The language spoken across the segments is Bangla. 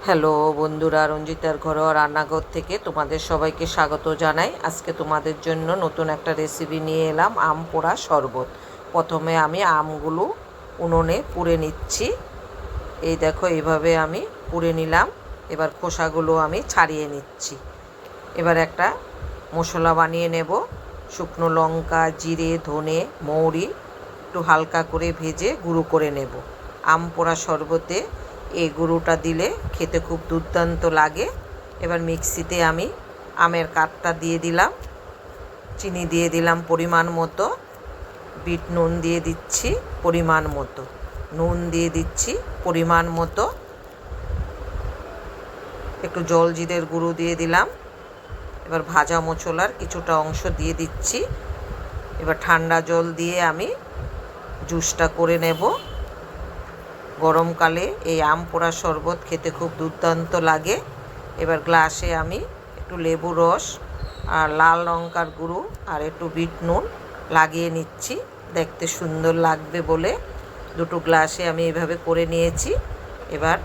হ্যালো বন্ধুরা, রঞ্জিতার ঘরোয়া রান্নাঘর থেকে তোমাদের সবাইকে স্বাগত জানাই। আজকে তোমাদের জন্য নতুন একটা রেসিপি নিয়ে এলাম, আম পোড়া শরবত। প্রথমে আমি আমগুলো উনুনে পুড়ে নিচ্ছি। এই দেখো, এইভাবে আমি পুড়ে নিলাম। এবার খোসাগুলো আমি ছাড়িয়ে নিচ্ছি। এবার একটা মশলা বানিয়ে নেব। শুকনো লঙ্কা, জিরে, ধনে, মৌরি একটু হালকা করে ভেজে গুঁড়ো করে নেব। আম পোড়া শরবতে এই গুঁড়োটা দিলে খেতে খুব দুর্দান্ত লাগে। এবার মিক্সিতে আমি আমের কাঠটা দিয়ে দিলাম, চিনি দিয়ে দিলাম পরিমাণ মতো, বিট নুন দিয়ে দিচ্ছি পরিমাণ মতো, নুন দিয়ে দিচ্ছি পরিমাণ মতো, একটু জল জিরের গুঁড়ো দিয়ে দিলাম। এবার ভাজা মশলার কিছুটা অংশ দিয়ে দিচ্ছি। এবার ঠান্ডা জল দিয়ে আমি জুসটা করে নেব। গরমকালে এই আম পোড়া শরবত খেতে খুব দুর্দান্ত লাগে। এবার গ্লাসে আমি একটু লেবু রস আর লাল লঙ্কার গুঁড়ো আর একটু বিট নুন লাগিয়ে নিচ্ছি, দেখতে সুন্দর লাগবে বলে দুটো গ্লাসে আমি এভাবে করে নিয়েছি। এবার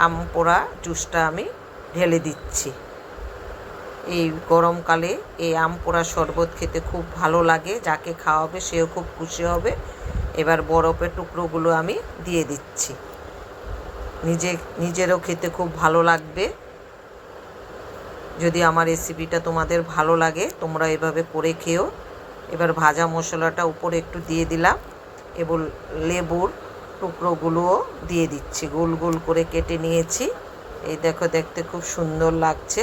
আম পোড়া জুসটা আমি ঢেলে দিচ্ছি। এই গরমকালে এই আম পোড়া শরবত খেতে খুব ভালো লাগে, যাকে খাওয়াবে সেও খুব খুশি হবে। এবার বরফের টুকরোগুলো আমি দিয়ে দিচ্ছি, নিজেরও খেতে খুব ভালো লাগবে। যদি আমার রেসিপিটা তোমাদের ভালো লাগে তোমরা এভাবে করে খেও। এবার ভাজা মশলাটা উপরে একটু দিয়ে দিলাম, এবং লেবুর টুকরোগুলোও দিয়ে দিচ্ছি, গোল গোল করে কেটে নিয়েছি। এই দেখো, দেখতে খুব সুন্দর লাগছে।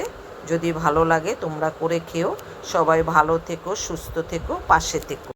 যদি ভালো লাগে তোমরা করে খেও। সবাই ভালো থেকো, সুস্থ থেকো, পাশে থেকো।